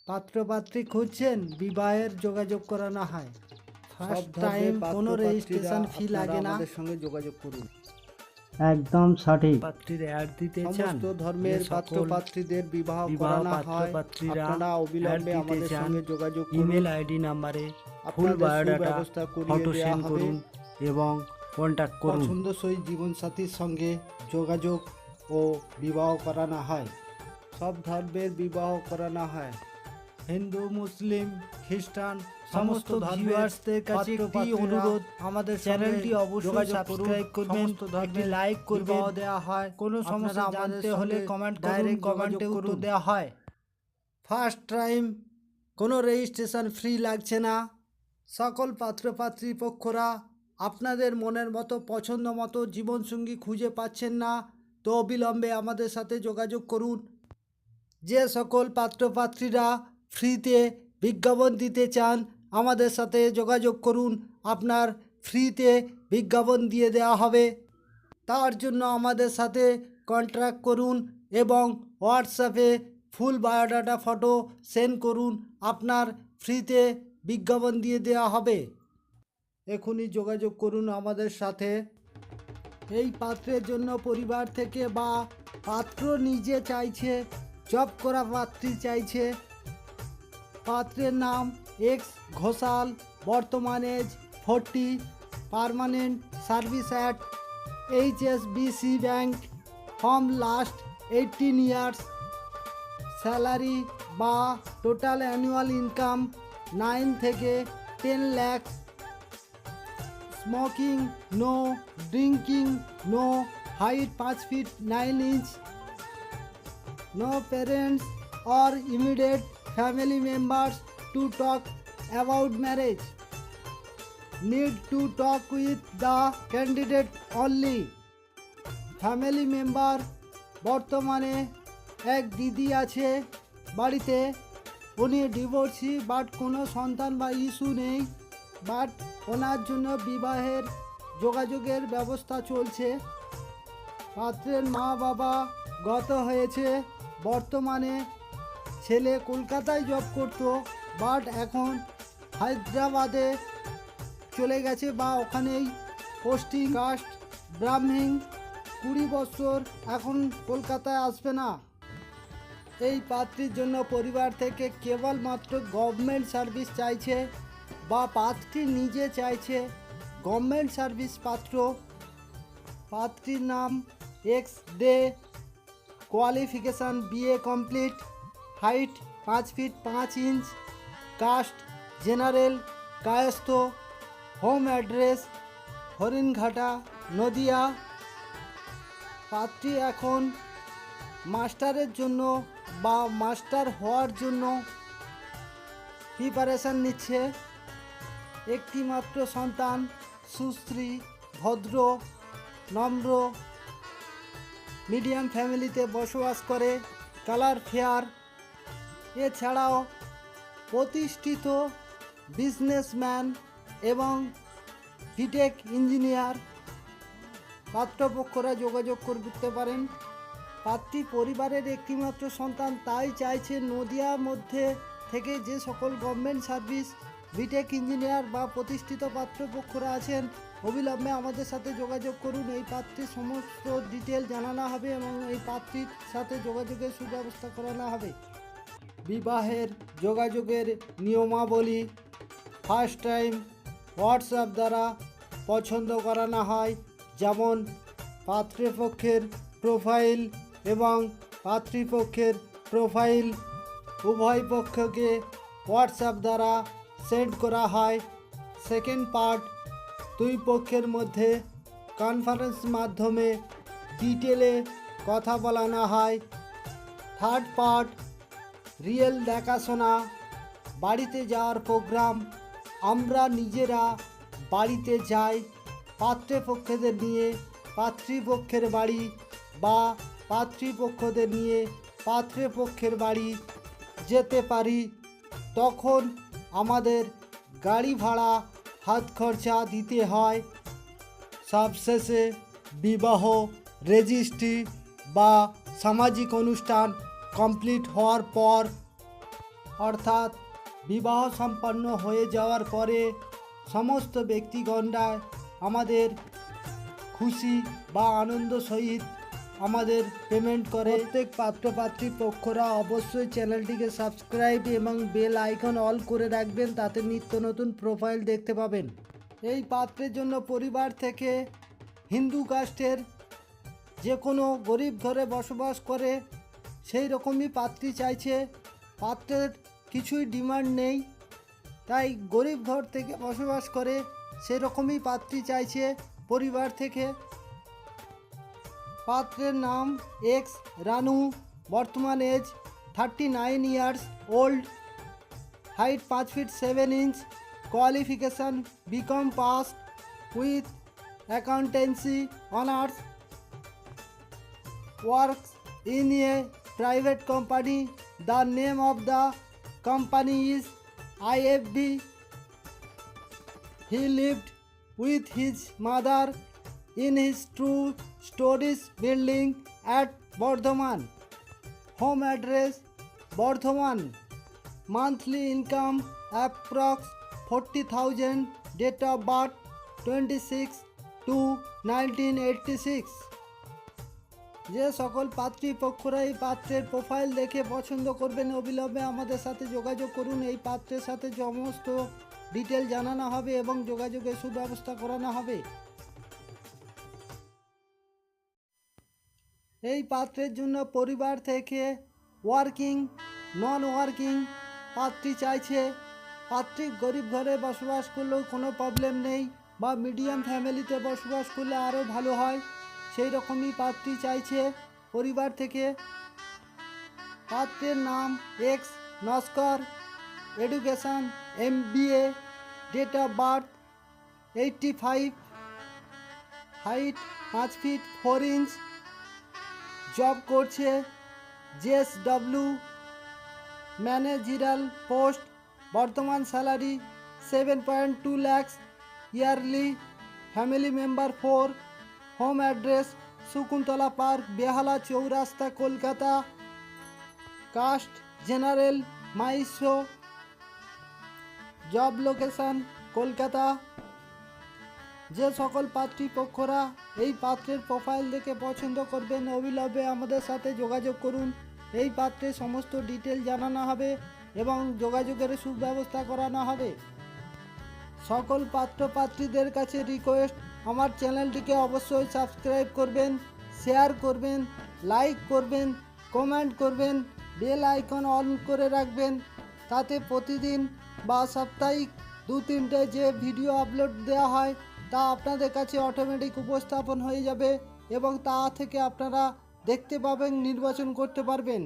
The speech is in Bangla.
পাত্রপাত্রী খুঁজছেন, বিবাহের যোগাযোগ করানো হয়। ফার্স্ট টাইম কোনো রেজিস্ট্রেশন ফি লাগে না। আমাদের সঙ্গে যোগাযোগ করুন। একদম সঠিক। পাত্রীর অ্যাড দিতে চান, সমস্ত ধর্মের পাত্রপাত্রীদের বিবাহ করানো হয়। আপনারা অবিলম্বে আমাদের সঙ্গে যোগাযোগ করুন। ইমেল আইডি নাম্বারে ফুল আপনাদের বায়োডাটা, সুব্যবস্থা করিয়ে ফটো দেয়া সেন্ড হবে। করুন এবং কন্ট্যাক্ট করুন। পছন্দসই জীবনসাথীর সঙ্গে যোগাযোগ ও বিবাহ করানো হয়। সব ধর্মের বিবাহ করানো হয়। হিন্দু, মুসলিম, খ্রিস্টান সমস্ত ভিউয়ার্সদের কাছে একটি অনুরোধ, আমাদের চ্যানেলটি অবশ্যই সাবস্ক্রাইব করবেন, একটি লাইক করবেন। দেওয়া হয়। কোনো সমস্যা জানতে হলে কমেন্ট করুন, কমেন্টে উত্তর দেওয়া হয়। ফার্স্ট টাইম কোনো রেজিস্ট্রেশন ফ্রি লাগছে না। সকল পাত্রপাত্রী পক্ষরা আপনাদের মনের মতো পছন্দ মতো জীবনসঙ্গী খুঁজে পাচ্ছেন না, তো অবিলম্বে আমাদের সাথে যোগাযোগ করুন। যে সকল পাত্রপাত্রীরা ফ্রিতে বিজ্ঞাপন দিতে চান, আমাদের সাথে যোগাযোগ করুন। আপনার ফ্রিতে বিজ্ঞাপন দিয়ে দেওয়া হবে। তার জন্য আমাদের সাথে কন্ট্যাক্ট করুন এবং হোয়াটসঅ্যাপে ফুল বায়োডাটা ফটো সেন্ড করুন। আপনার ফ্রিতে বিজ্ঞাপন দিয়ে দেওয়া হবে। এখনই যোগাযোগ করুন আমাদের সাথে। এই পাত্রের জন্য পরিবার থেকে বা পাত্র নিজে চাইছে, জব করা পাত্রী চাইছে। পাত্রের নাম এক্স ঘোষাল, বর্তমান age 40, permanent service at HSBC bank from last 18 years, salary বা টোটাল অ্যানুয়াল ইনকাম 9 থেকে 10 lakh, smoking no, drinking no, height 5 feet 9 inch, no parents or immediate family members to talk about marriage, need to talk with the candidate only, family member বর্তমানে এক দিদি আছে বাড়িতে, উনি ডিভোর্সি, বাট কোনো সন্তান বা ইস্যু নেই, বাট ওনার জন্য বিবাহের যোগাযোগের ব্যবস্থা চলছে। পাত্রের মা বাবা গত হয়েছে। বর্তমানে ছেলে কলকাতায় জব করতো, বাট এখন হায়দ্রাবাদে চলে গেছে বা ওখানেই পোস্টিং। কাস্ট ব্রাহ্মণ, 20 বছর, এখন কলকাতায় আসবে না। এই পাত্রীর জন্য পরিবার থেকে কেবলমাত্র গভর্নমেন্ট সার্ভিস চাইছে বা পাত্রী নিজে চাইছে গভর্নমেন্ট সার্ভিস পাত্র। পাত্রীর নাম X Dey, qualification BA complete, height 5 feet 5 inch, caste general, Kayastha, home address Haringhata, Nadia. পাত্রী এখন মাস্টারের জন্য বা মাস্টার হওয়ার জন্য প্রিপারেশান নিচ্ছে। একটি মাত্র সন্তান, সুশ্রী, ভদ্র, নম্র, মিডিয়াম ফ্যামিলিতে বসবাস করে, কালার ফেয়ার। এছাড়াও প্রতিষ্ঠিত বিজনেসম্যান এবং বিটেক ইঞ্জিনিয়ার। পাত্রপক্ষরা যোগাযোগ করতে পারেন। পাত্রী পরিবারের একটিমাত্র সন্তান, তাই চাইছে নদিয়ার মধ্যে থেকে যে সকল গভর্নমেন্ট সার্ভিস বিটেক ইঞ্জিনিয়ার বা প্রতিষ্ঠিত পাত্রপক্ষরা আছেন, অবিলম্বে আমাদের সাথে যোগাযোগ করুন। এই পাত্রীর সমস্ত ডিটেল জানানো হবে এবং এই পাত্রীর সাথে যোগাযোগের সুব্যবস্থা করানো হবে। বিবাহের যোগাযোগের নিয়মাবলী: ফার্স্ট টাইম হোয়াটসঅ্যাপ দ্বারা পছন্দ করানো হয়, যেমন পাত্রপক্ষের প্রোফাইল এবং পাত্রীপক্ষের প্রোফাইল উভয় পক্ষকে হোয়াটসঅ্যাপ দ্বারা সেন্ড করা হয়। সেকেন্ড পার্ট, দুই পক্ষের মধ্যে কনফারেন্স মাধ্যমে ডিটেলে কথা বলানো হয়। থার্ড পার্ট, রিয়েল দেখাশোনা, বাড়িতে যাওয়ার প্রোগ্রাম। আমরা নিজেরা বাড়িতে যাই পাত্রপক্ষদের নিয়ে পাত্রীপক্ষের বাড়ি বা পাত্রীপক্ষদের নিয়ে পাত্রপক্ষের বাড়ি যেতে পারি। তখন আমাদের গাড়ি ভাড়া, হাত খরচা দিতে হয়। সবশেষে বিবাহ রেজিস্ট্রি বা সামাজিক অনুষ্ঠান কমপ্লিট হওয়ার পর অর্থাৎ বিবাহ সম্পন্ন হয়ে যাওয়ার পরে সমস্ত ব্যক্তিগণরা আমাদের খুশি বা আনন্দ সহিত আমাদের পেমেন্ট করে। প্রত্যেক পাত্রপাত্রী পক্ষরা অবশ্যই চ্যানেলটিকে সাবস্ক্রাইব এবং বেল আইকন অল করে রাখবেন, তাতে নিত্য নতুন প্রোফাইল দেখতে পাবেন। এই পাত্রের জন্য পরিবার থেকে হিন্দু কাস্টের যে কোনো গরিব ঘরে বসবাস করে সেই রকমই পাত্রী চাইছে। পাত্রের কিছুই ডিমান্ড নেই, তাই গরিব ঘর থেকে বসবাস করে সেরকমই পাত্রী চাইছে পরিবার থেকে। পাত্রের নাম এক্স রানু, বর্তমান age 39 years old, height 5 feet 7 inch, qualification BCom pass with accountancy honours, works in a private company. The name of the company is IFB. He lived with his mother in his two-story building at Bardhaman. Home address Bardhaman. Monthly income approx 40,000. Date of birth 26/2/1986. যে সকল পাত্রীপক্ষরা এই পাত্রের প্রোফাইল দেখে পছন্দ করবেন অবিলম্বে আমাদের সাথে যোগাযোগ করুন। এই পাত্রের সাথে সমস্ত ডিটেল জানানো হবে এবং যোগাযোগের সুব্যবস্থা করানো হবে। এই পাত্রের জন্য পরিবার থেকে ওয়ার্কিং নন ওয়ার্কিং পাত্রী চাইছে। পাত্রী গরিব ঘরে বসবাস করলেও কোনো প্রবলেম নেই, বা মিডিয়াম ফ্যামিলিতে বসবাস করলে আরও ভালো হয়, সেই রকমই পাত্রী চাইছে পরিবার থেকে। পাত্রের নাম X Naskar, education MBA, date of birth 85, height 5 feet 4 inch, job করছে JSW ম্যানেজারাল পোস্ট, বর্তমান salary 7.2 lakhs yearly, family member 4, home address Shakuntala park, Behala Chowrasta, Kolkata, caste general Mahishya, job location Kolkata. যে সকল পাত্রীপক্ষরা এই পাত্রের প্রোফাইল দেখে পছন্দ করবেন অবিলম্বে আমাদের সাথে যোগাযোগ করুন। এই পাত্রের সমস্ত ডিটেল জানানো হবে এবং যোগাযোগের সুব্যবস্থা করানো হবে। সকল পাত্রপাত্রীদের কাছে রিকোয়েস্ট, আমার চ্যানেলটিকে অবশ্যই সাবস্ক্রাইব করবেন, শেয়ার করবেন, লাইক করবেন, কমেন্ট করবেন, বেল আইকন অন করে রাখবেন, তাতে প্রতিদিন বা সাপ্তাহিক 2-3টে যে ভিডিও আপলোড দেওয়া হয় তা আপনাদের কাছে অটোমেটিক উপস্থাপন হয়ে যাবে এবং তা থেকে আপনারা দেখতে পাবেন, নির্বাচন করতে পারবেন।